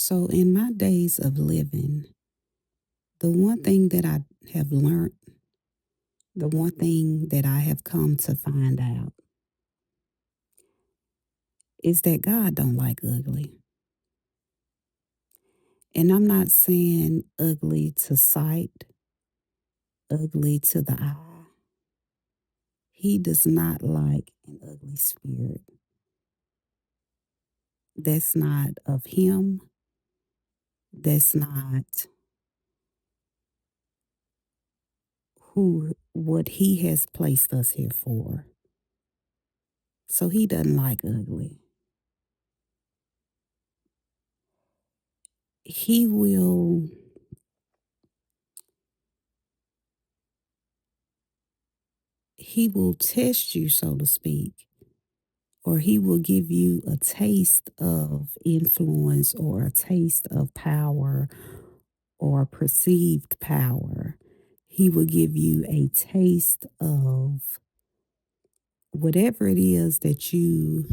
So, in my days of living, the one thing that I have learned, the one thing that I have come to find out is that God don't like ugly. And I'm not saying ugly to sight, ugly to the eye. He does not like an ugly spirit. That's not of him. That's not what he has placed us here for. So he doesn't like ugly. He will he will test you, so to speak, or he will give you a taste of influence or a taste of power or perceived power. He will give you a taste of whatever it is that you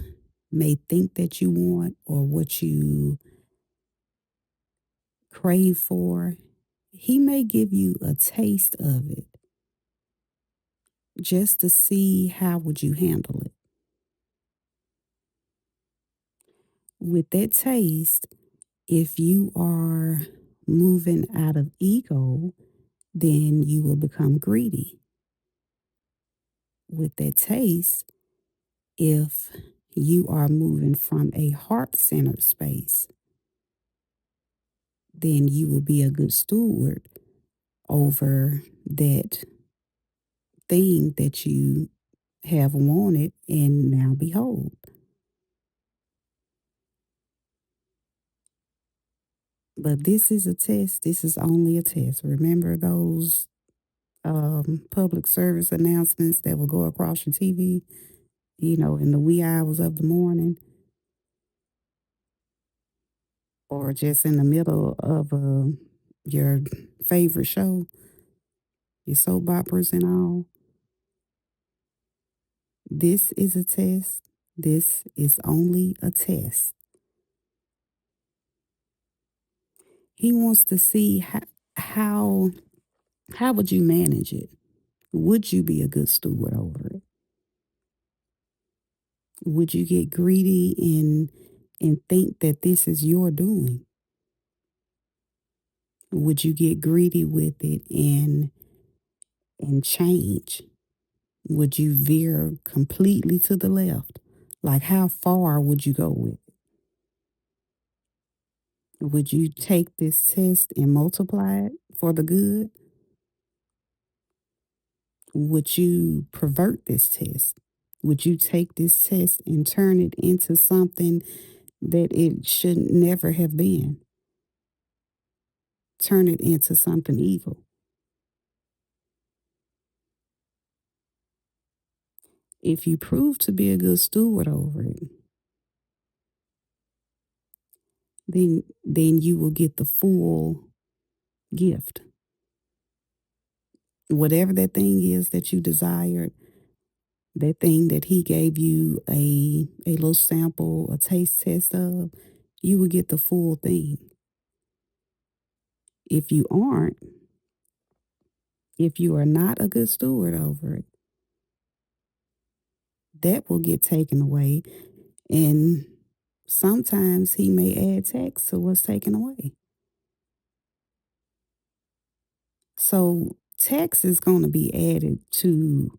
may think that you want or what you crave for. He may give you a taste of it just to see how would you handle it. With that taste, if you are moving out of ego, then you will become greedy. With that taste, if you are moving from a heart centered space, then you will be a good steward over that thing that you have wanted, and now behold. But this is a test. This is only a test. Remember those public service announcements that will go across your TV, in the wee hours of the morning or just in the middle of your favorite show, your soap operas and all. This is a test. This is only a test. He wants to see how, how would you manage it? Would you be a good steward over it? Would you get greedy and think that this is your doing? Would you get greedy with it and change? Would you veer completely to the left? Like, how far would you go with it? Would you take this test and multiply it for the good? Would you pervert this test? Would you take this test and turn it into something that it should never have been? Turn it into something evil. If you prove to be a good steward over it, then you will get the full gift. Whatever that thing is that you desired, that thing that he gave you a little sample, a taste test of, you will get the full thing. If you aren't, if you are not a good steward over it, that will get taken away. And sometimes he may add tax to what's taken away. So tax is going to be added to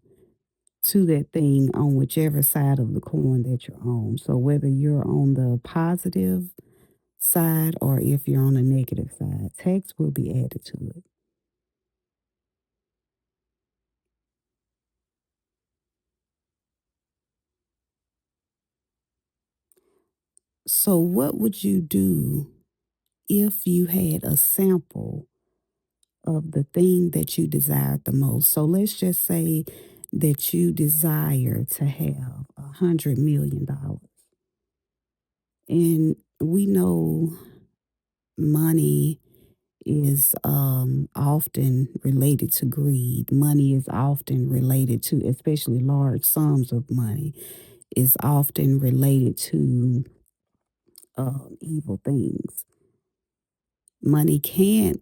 that thing on whichever side of the coin that you're on. So whether you're on the positive side or if you're on the negative side, tax will be added to it. So what would you do if you had a sample of the thing that you desired the most? So let's just say that you desire to have $100 million. And we know money is often related to greed. Money is often related to, especially large sums of money, is often related to evil things. Money can,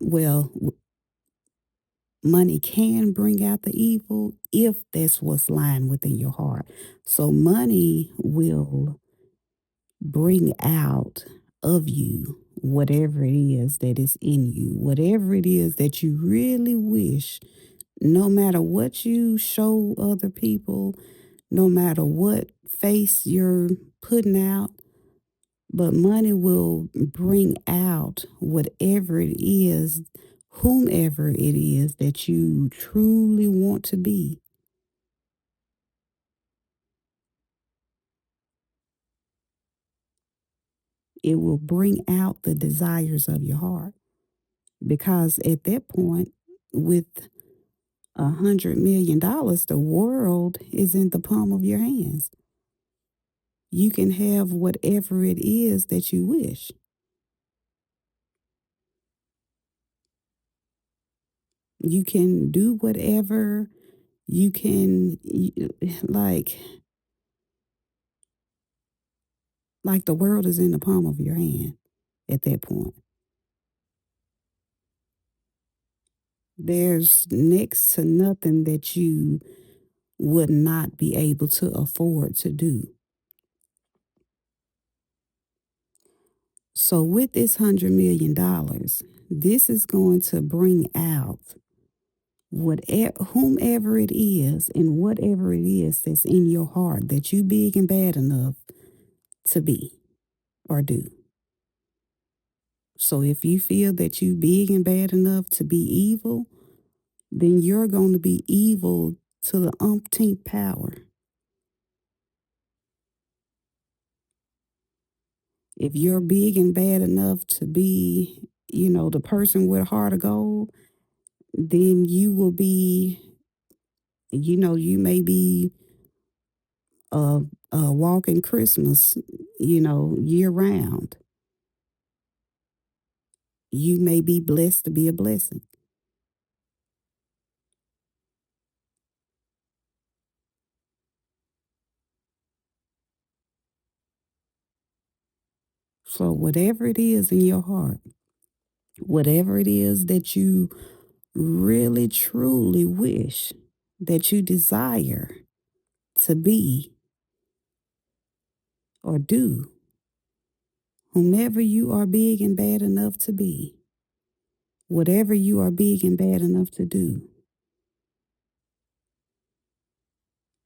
money can bring out the evil if that's what's lying within your heart. So money will bring out of you whatever it is that is in you, whatever it is that you really wish, no matter what you show other people, no matter what face you're putting out, but money will bring out whatever it is, whomever it is that you truly want to be. It will bring out the desires of your heart. Because at that point, with $100 million, the world is in the palm of your hands. You can have whatever it is that you wish. You can do whatever you can, like the world is in the palm of your hand at that point. There's next to nothing that you would not be able to afford to do. So with this $100 million, this is going to bring out whatever, whomever it is, and whatever it is that's in your heart that you big and bad enough to be or do. So if you feel that you big and bad enough to be evil, then you're going to be evil to the umpteenth power. If you're big and bad enough to be, the person with a heart of gold, then you will be, you may be a, a walking Christmas, year round. You may be blessed to be a blessing. So, whatever it is in your heart, whatever it is that you really truly wish, that you desire to be or do, whomever you are big and bad enough to be, whatever you are big and bad enough to do,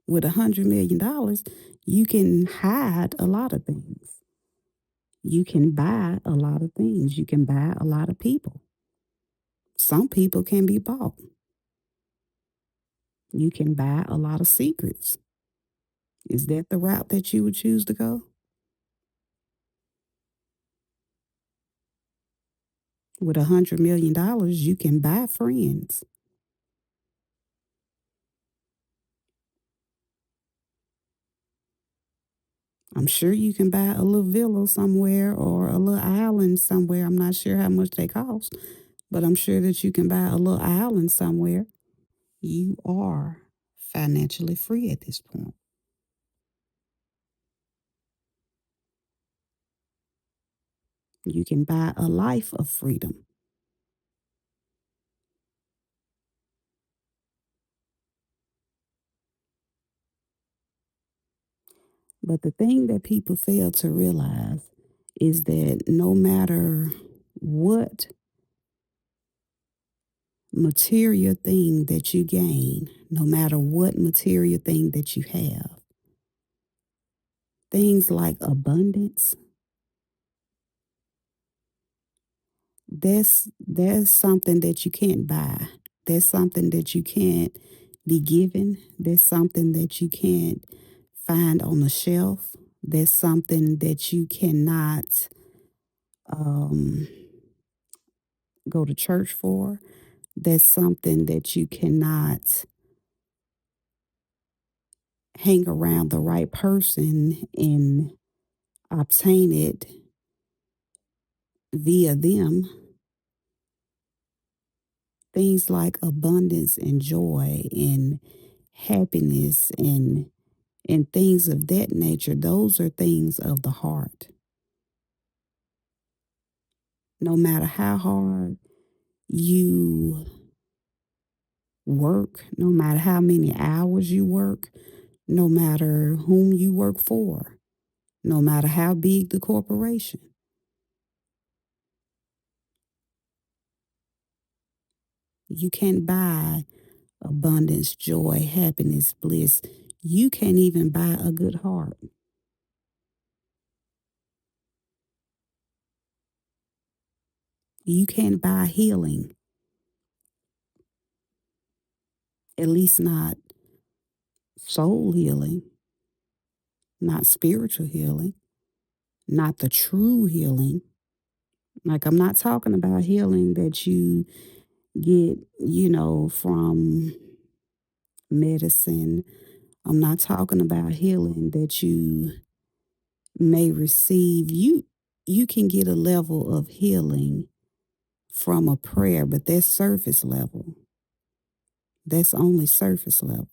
with $100 million, you can hide a lot of things. You can buy a lot of things. You can buy a lot of people. Some people can be bought. You can buy a lot of secrets. Is that the route that you would choose to go? With $100 million, you can buy friends. I'm sure you can buy a little villa somewhere or a little island somewhere. I'm not sure how much they cost, but I'm sure that you can buy a little island somewhere. You are financially free at this point. You can buy a life of freedom. But the thing that people fail to realize is that no matter what material thing that you gain, no matter what material thing that you have, things like abundance, that's something that you can't buy. That's something that you can't be given. That's something that you can't find on a shelf. That's something that you cannot um, go to church for. That's something that you cannot hang around the right person and obtain it via them. Things like abundance and joy and happiness and things of that nature, those are things of the heart. No matter how hard you work, no matter how many hours you work, no matter whom you work for, no matter how big the corporation, you can't buy abundance, joy, happiness, bliss. You can't even buy a good heart. You can't buy healing, at least not soul healing, not spiritual healing, not the true healing. Like, I'm not talking about healing that you get, from medicine. I'm not talking about healing that you may receive. You can get a level of healing from a prayer, but that's surface level. That's only surface level.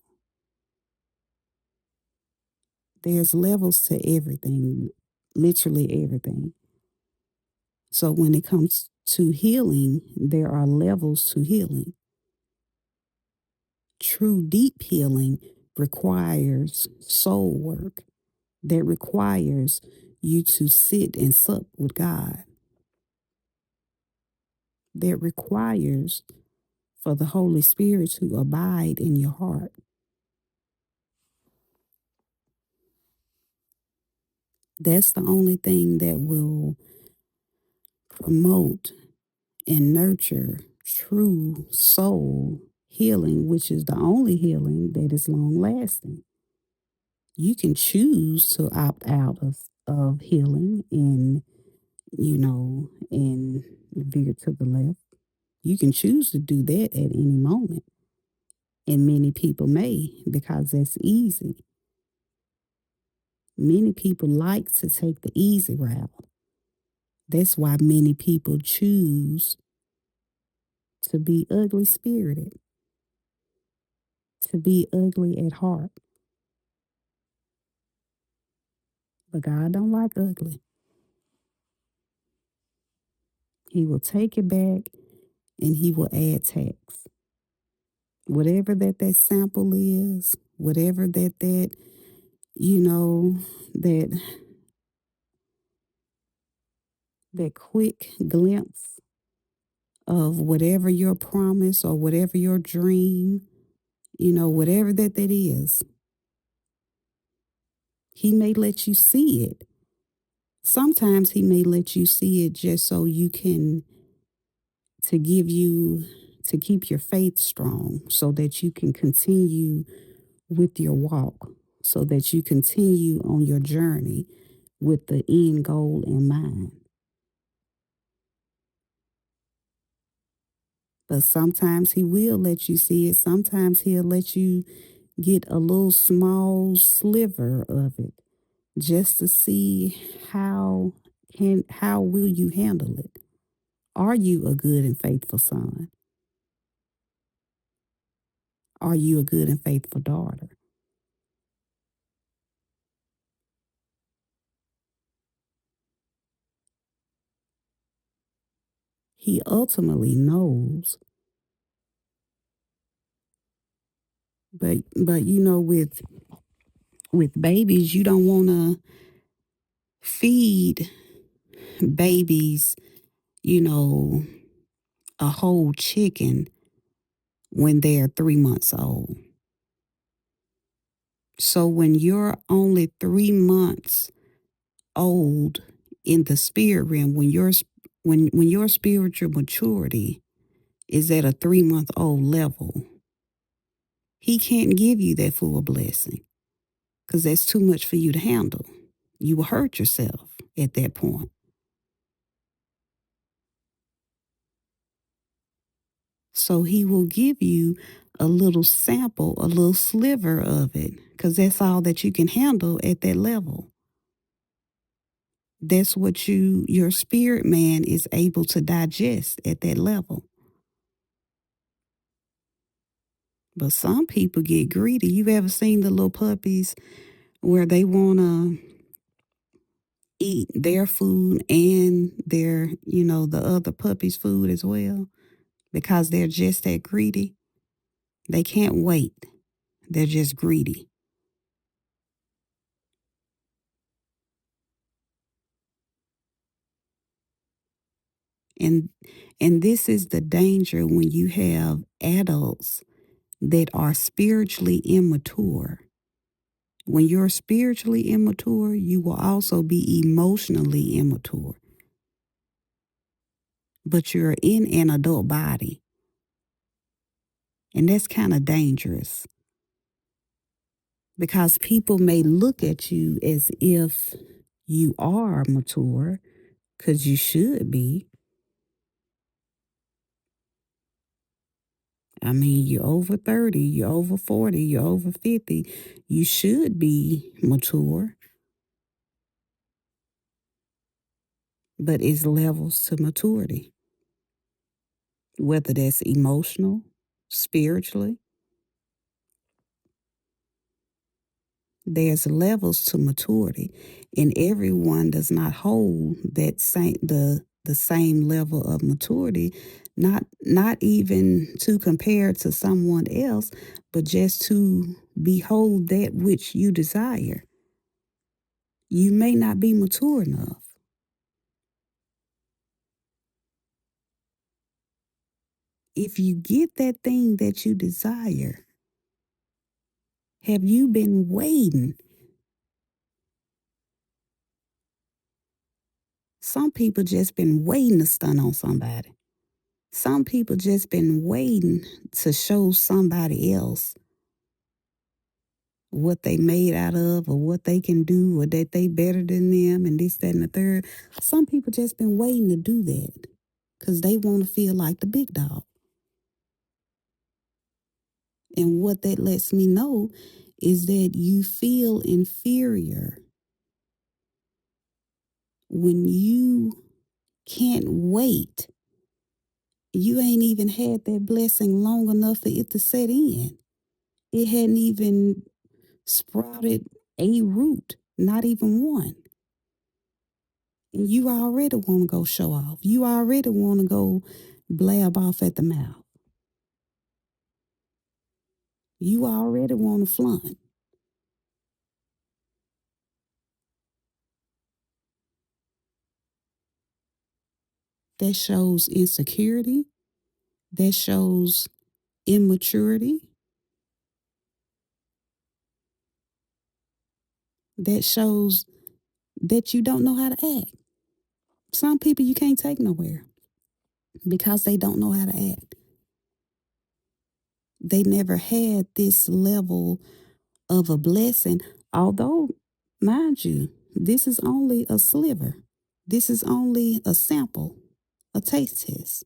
There's levels to everything, literally everything. So when it comes to healing, there are levels to healing. True deep healing requires soul work, that requires you to sit and sup with God, that requires for the Holy Spirit to abide in your heart. That's the only thing that will promote and nurture true soul healing, which is the only healing that is long lasting. You can choose to opt out of healing and veer to the left. You can choose to do that at any moment. And many people may because that's easy. Many people like to take the easy route. That's why many people choose to be ugly spirited, to be ugly at heart. But God don't like ugly. He will take it back and he will add tax. Whatever that sample is, whatever you know, that that quick glimpse of whatever your promise or whatever your dream, whatever that is, he may let you see it. Sometimes he may let you see it just so you can to give you to keep your faith strong so that you can continue with your walk, so that you continue on your journey with the end goal in mind. But sometimes he will let you see it. Sometimes he'll let you get a little small sliver of it just to see how will you handle it. Are you a good and faithful son? Are you a good and faithful daughter? He ultimately knows. But with babies, you don't want to feed babies, you know, a whole chicken when they're 3 months old. So when you're only 3 months old in the spirit realm, when your spiritual maturity is at a 3 month old level, he can't give you that full blessing because that's too much for you to handle. You will hurt yourself at that point. So he will give you a little sample, a little sliver of it, because that's all that you can handle at that level. That's what your spirit man is able to digest at that level. But some people get greedy. You ever seen the little puppies where they want to eat their food and the other puppy's food as well because they're just that greedy. They can't wait. They're just greedy. And and this is the danger when you have adults that are spiritually immature. When you're spiritually immature, you will also be emotionally immature. But you're in an adult body. And that's kind of dangerous because people may look at you as if you are mature because you should be. I mean, you're over 30, you're over 40, you're over 50. You should be mature, but it's levels to maturity, whether that's emotional, spiritually. There's levels to maturity, and everyone does not hold the same level of maturity, not even to compare to someone else, but just to behold that which you desire. You may not be mature enough. If you get that thing that you desire, have you been waiting? Some people just been waiting to stun on somebody. Some people just been waiting to show somebody else what they made out of or what they can do or that they better than them and this, that, and the third. Some people just been waiting to do that because they want to feel like the big dog. And what that lets me know is that you feel inferior when you can't wait. You ain't even had that blessing long enough for it to set in. It hadn't even sprouted a root, not even one. And you already want to go show off. You already want to go blab off at the mouth. You already want to flaunt. That shows insecurity. That shows immaturity. That shows that you don't know how to act. Some people you can't take nowhere because they don't know how to act. They never had this level of a blessing, although, mind you, this is only a sliver. This is only a sample, a taste test,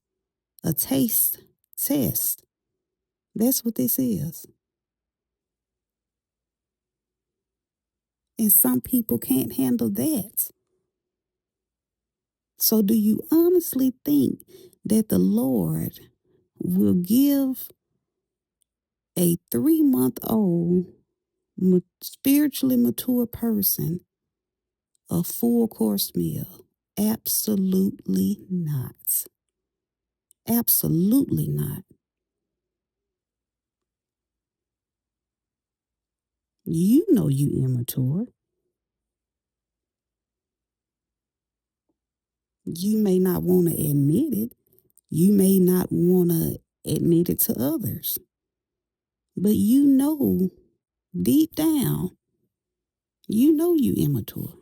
a taste test. That's what this is. And some people can't handle that. So, do you honestly think that the Lord will give a 3-month old spiritually mature person a full course meal? Absolutely not. Absolutely not. You know you immature. You may not want to admit it. You may not want to admit it to others. But you know deep down, you know you immature.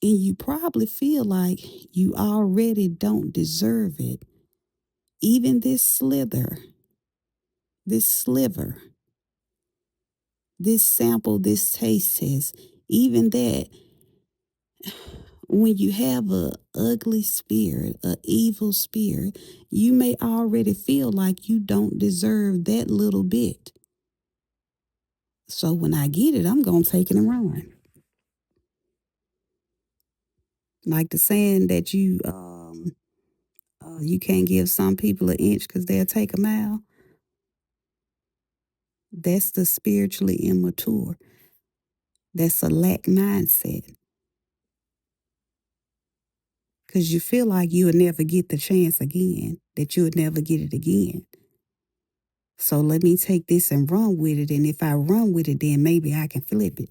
And you probably feel like you already don't deserve it. Even this sliver, this sample, this taste test, even that, when you have a ugly spirit, a evil spirit, you may already feel like you don't deserve that little bit. So when I get it, I'm gonna take it and run. Like the saying that you can't give some people an inch because they'll take a mile. That's the spiritually immature. That's a lack mindset because you feel like you'll never get the chance again, that you'll never get it again. So let me take this and run with it. And if I run with it, then maybe I can flip it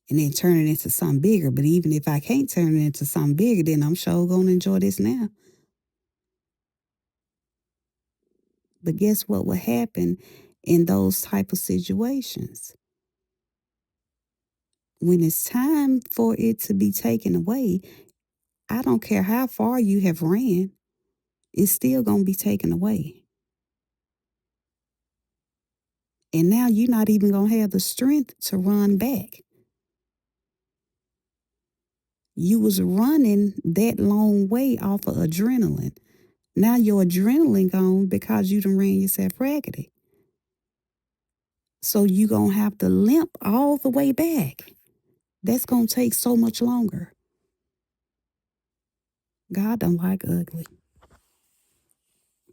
and then turn it into something bigger. But even if I can't turn it into something bigger, then I'm sure going to enjoy this now. But guess what will happen in those type of situations? When it's time for it to be taken away, I don't care how far you have ran, it's still going to be taken away. And now you're not even going to have the strength to run back. You was running that long way off of adrenaline. Now your adrenaline gone because you done ran yourself raggedy. So you going to have to limp all the way back. That's going to take so much longer. God don't like ugly.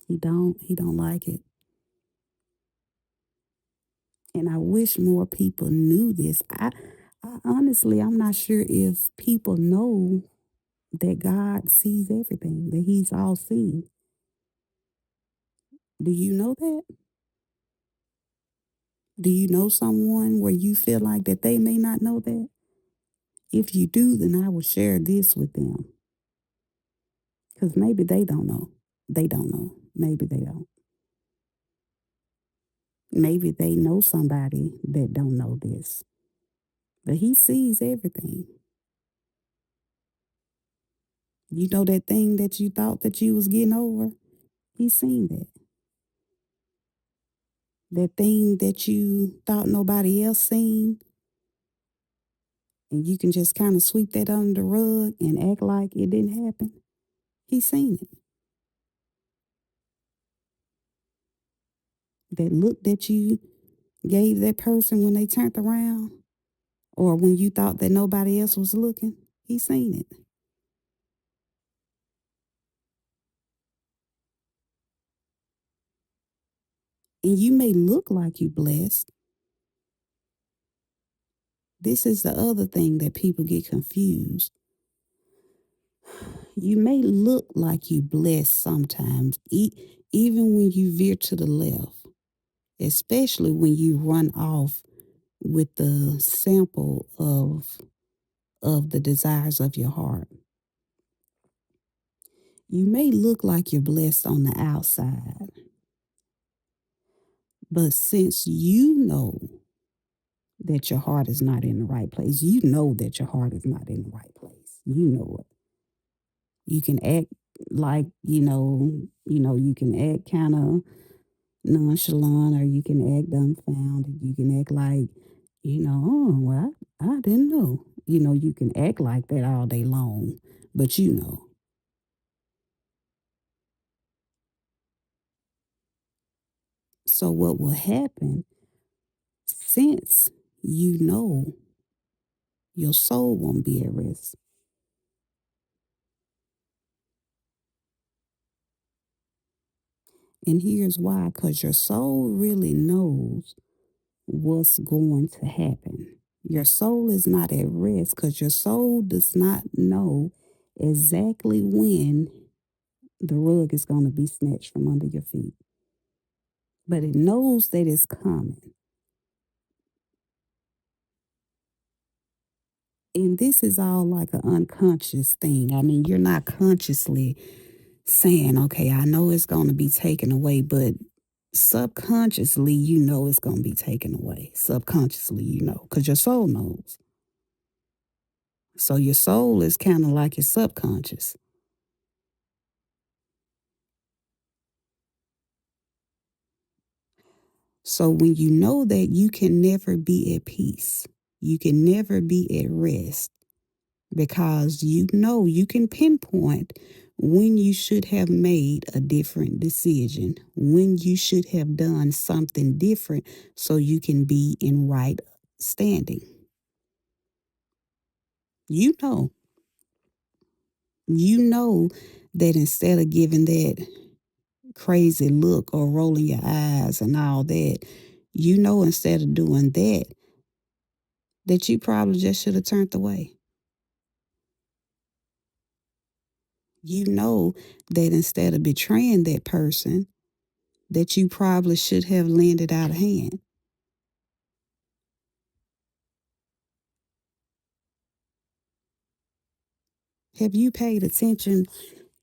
He don't like it. And I wish more people knew this. I honestly, I'm not sure if people know that God sees everything, that He's all seeing. Do you know that? Do you know someone where you feel like that they may not know that? If you do, then I will share this with them because maybe they don't know. They don't know. Maybe they don't. Maybe they know somebody that don't know this, but He sees everything. You know that thing that you thought that you was getting over? He's seen that. That thing that you thought nobody else seen, and you can just kind of sweep that under the rug and act like it didn't happen. He's seen it. That look that you gave that person when they turned around, or when you thought that nobody else was looking, He's seen it. And you may look like you blessed. This is the other thing that people get confused. You may look like you blessed sometimes, even when you veer to the left, especially when you run off with the sample of the desires of your heart. You may look like you're blessed on the outside, but since you know that your heart is not in the right place, you know that your heart is not in the right place. You know it. You can act like, you can act kind of nonchalant, or you can act dumbfounded. You can act like, oh, well, I didn't know. You can act like that all day long, but you know. So, what will happen since you know, your soul won't be at rest? And here's why, because your soul really knows what's going to happen. Your soul is not at rest because your soul does not know exactly when the rug is going to be snatched from under your feet, but it knows that it's coming. And this is all like an unconscious thing. I mean, you're not consciously saying, okay, I know it's going to be taken away, but subconsciously, you know it's going to be taken away. Subconsciously, you know, because your soul knows. So your soul is kind of like your subconscious. So when you know that you can never be at peace, you can never be at rest, because you know you can pinpoint when you should have made a different decision, when you should have done something different so you can be in right standing. You know, you know that instead of giving that crazy look or rolling your eyes and all that, instead of doing that, that you probably just should have turned away. You know that instead of betraying that person, that you probably should have lent it out of hand. Have you paid attention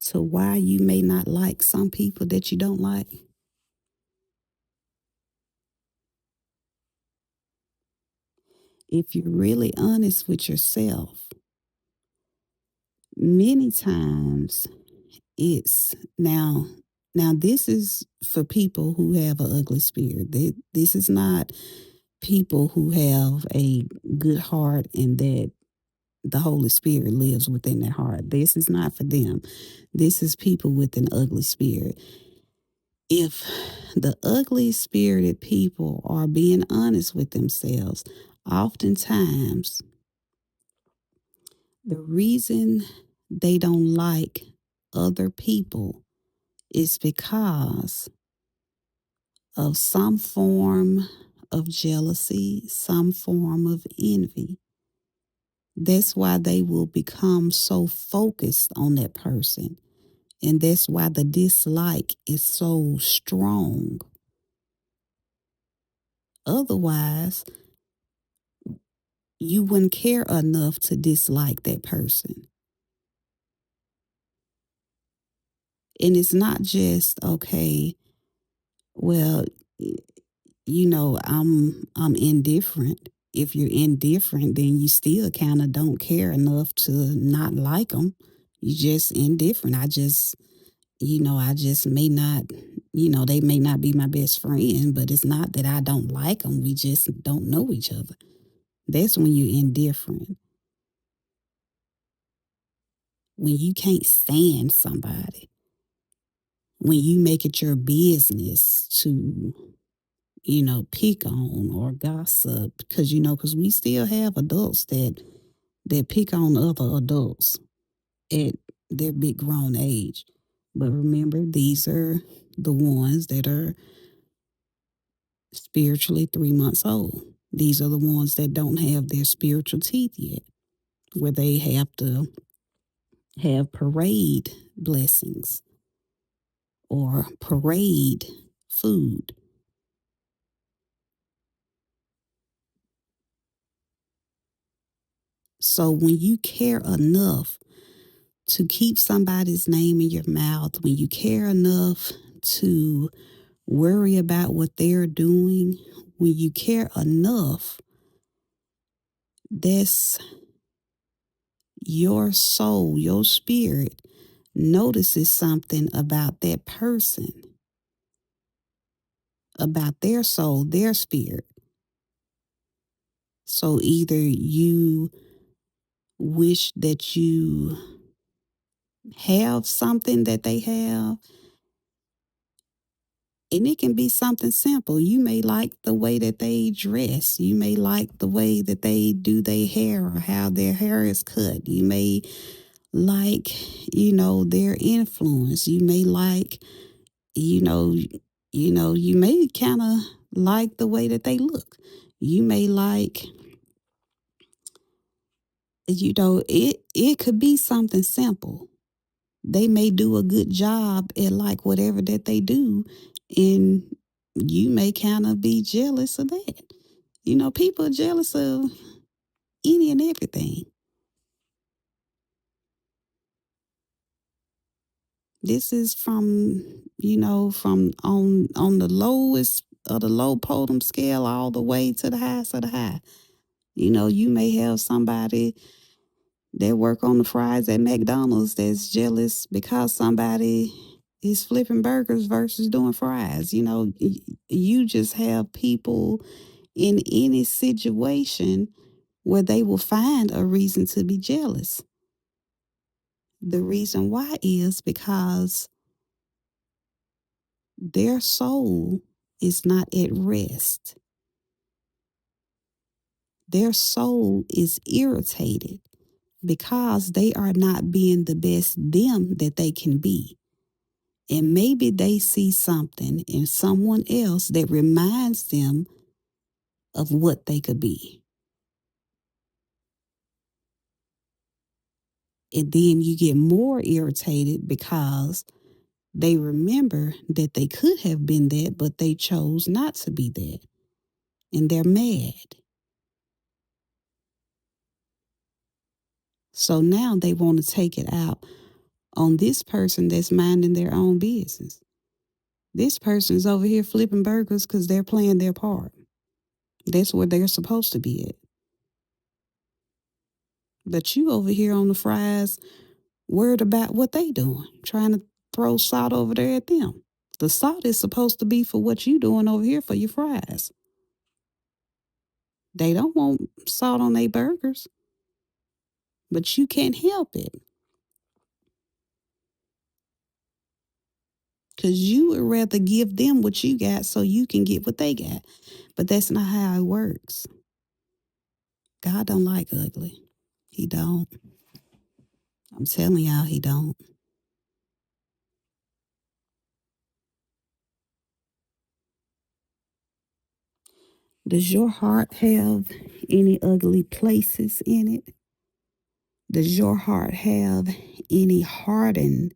to why you may not like some people that you don't like? If you're really honest with yourself, many times it's now this is for people who have an ugly spirit. This is not people who have a good heart and that the Holy Spirit lives within their heart. This is not for them. This is people with an ugly spirit. If the ugly spirited people are being honest with themselves, oftentimes the reason they don't like other people is because of some form of jealousy, some form of envy. That's why they will become so focused on that person. And that's why the dislike is so strong. Otherwise, you wouldn't care enough to dislike that person. And it's not just, okay, well, I'm indifferent. If you're indifferent, then you still kind of don't care enough to not like them. You just indifferent. I just may not, they may not be my best friend, but it's not that I don't like them. We just don't know each other. That's when you're indifferent. When you can't stand somebody, when you make it your business to, pick on or gossip, because we still have adults that pick on other adults at their big grown age. But remember, these are the ones that are spiritually 3 months old. These are the ones that don't have their spiritual teeth yet, where they have to have parade blessings or parade food. So when you care enough to keep somebody's name in your mouth, when you care enough to worry about what they're doing, when you care enough, that's your soul, your spirit notices something about that person, about their soul, their spirit. So either you wish that you have something that they have, and it can be something simple. You may like the way that they dress. You may like the way that they do their hair or how their hair is cut. You may like, their influence. You may like, you know, you may kind of like the way that they look. You may like, it could be something simple. They may do a good job at like whatever that they do, and you may kind of be jealous of that. People are jealous of any and everything. This is from on the lowest of the low podium scale all the way to the highest of the high. You may have somebody that work on the fries at McDonald's that's jealous because somebody is flipping burgers versus doing fries. You just have people in any situation where they will find a reason to be jealous. The reason why is because their soul is not at rest. Their soul is irritated because they are not being the best them that they can be. And maybe they see something in someone else that reminds them of what they could be. And then you get more irritated because they remember that they could have been that, but they chose not to be that. And they're mad. So now they want to take it out on this person that's minding their own business. This person's over here flipping burgers because they're playing their part. That's where they're supposed to be at. But you over here on the fries, worried about what they doing, trying to throw salt over there at them. The salt is supposed to be for what you doing over here for your fries. They don't want salt on their burgers, but you can't help it because you would rather give them what you got so you can get what they got. But that's not how it works. God don't like ugly. He don't. I'm telling y'all, he don't. Does your heart have any ugly places in it? Does your heart have any hardened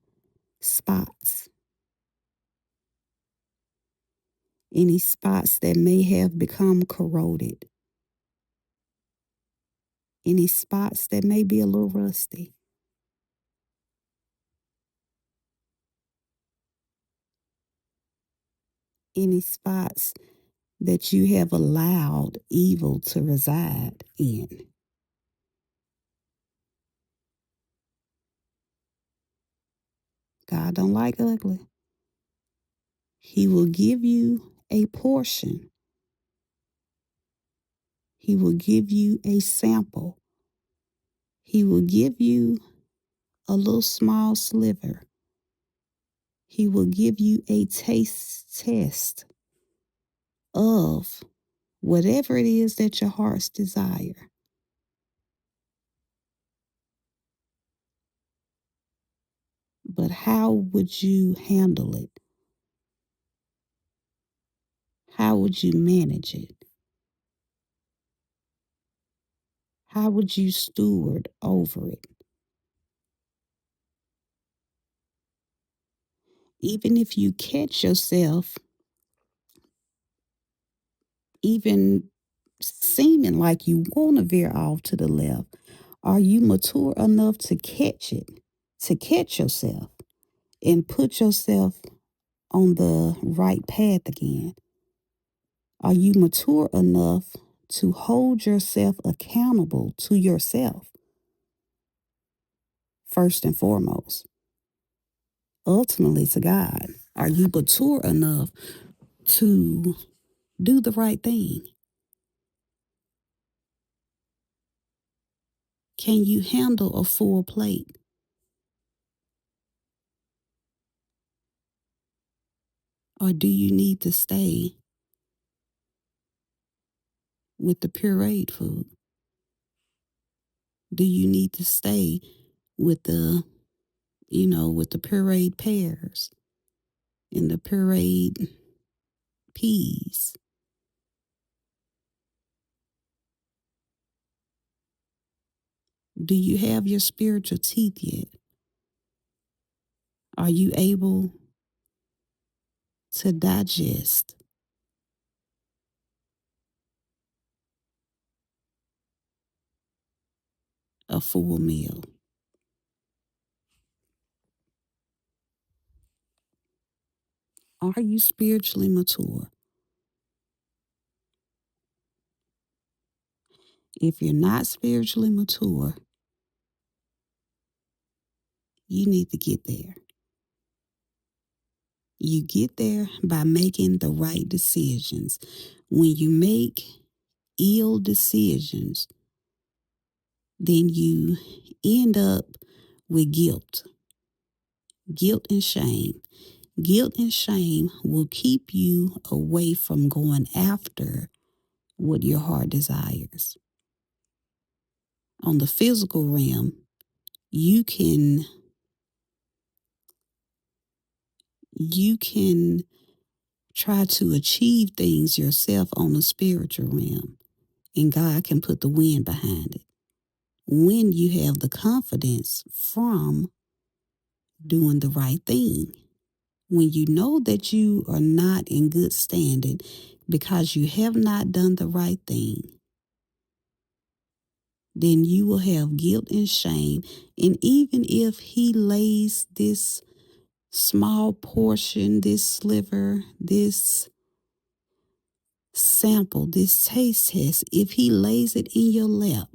spots? Any spots that may have become corroded? Any spots that may be a little rusty? Any spots that you have allowed evil to reside in? God don't like ugly. He will give you a portion. He will give you a sample. He will give you a little small sliver. He will give you a taste test of whatever it is that your heart's desire. But how would you handle it? How would you manage it? How would you steward over it? Even if you catch yourself even seeming like you want to veer off to the left, are you mature enough to catch it, to catch yourself and put yourself on the right path again? Are you mature enough to hold yourself accountable to yourself, first and foremost? Ultimately to God. Are you mature enough to do the right thing? Can you handle a full plate? Or do you need to stay with the pureed food? Do you need to stay with with the pureed pears and the pureed peas? Do you have your spiritual teeth yet? Are you able to digest a full meal? Are you spiritually mature? If you're not spiritually mature, you need to get there. You get there by making the right decisions. When you make ill decisions, then you end up with guilt and shame. Guilt and shame will keep you away from going after what your heart desires. On the physical realm, you can try to achieve things yourself on the spiritual realm, and God can put the wind behind it. when you have the confidence from doing the right thing. When you know that you are not in good standing because you have not done the right thing, then you will have guilt and shame. And even if he lays this small portion, this sliver, this sample, this taste test, if he lays it in your lap,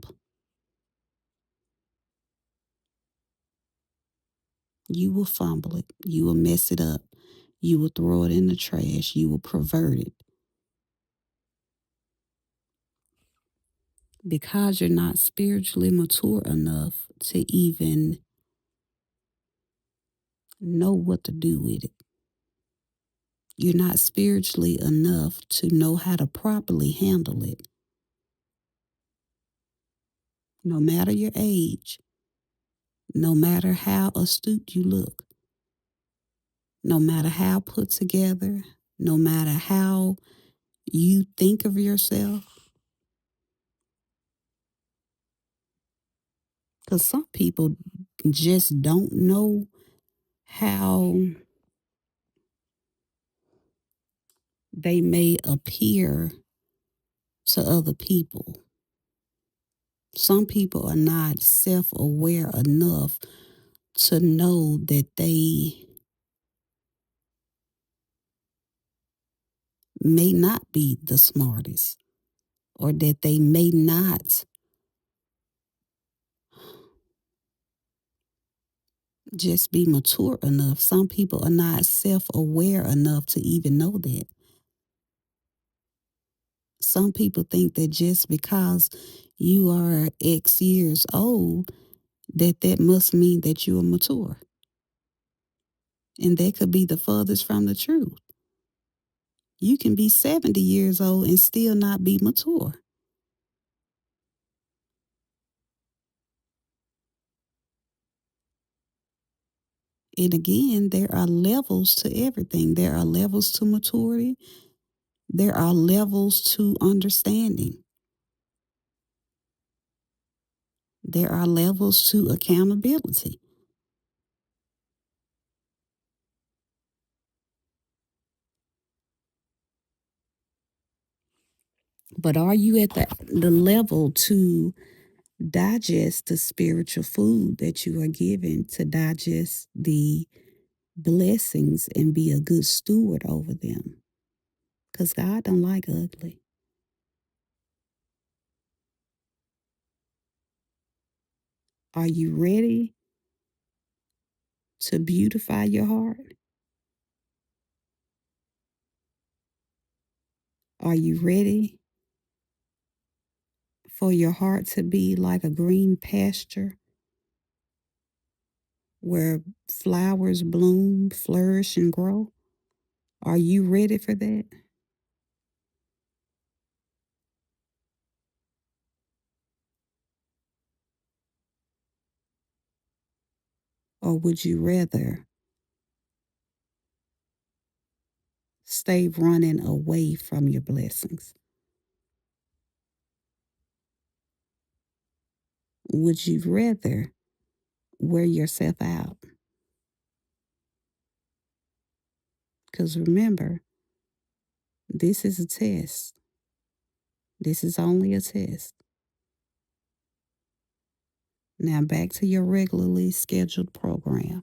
you will fumble it. You will mess it up. You will throw it in the trash. You will pervert it because you're not spiritually mature enough to even know what to do with it. You're not spiritually enough to know how to properly handle it. No matter your age, no matter how astute you look, no matter how put together, no matter how you think of yourself. Because some people just don't know how they may appear to other people. Some people are not self aware enough to know that they may not be the smartest or that they may not just be mature enough. Some people are not self aware enough to even know that. Some people think that just because you are X years old, that must mean that you are mature. And that could be the furthest from the truth. You can be 70 years old and still not be mature. And again, there are levels to everything. There are levels to maturity. There are levels to understanding. There are levels to accountability. But are you at the level to digest the spiritual food that you are given, to digest the blessings and be a good steward over them? Because God don't like ugly. Are you ready to beautify your heart? Are you ready for your heart to be like a green pasture where flowers bloom, flourish, and grow? Are you ready for that? Or would you rather stay running away from your blessings? Would you rather wear yourself out? Because remember, this is a test. This is only a test. Now back to your regularly scheduled program.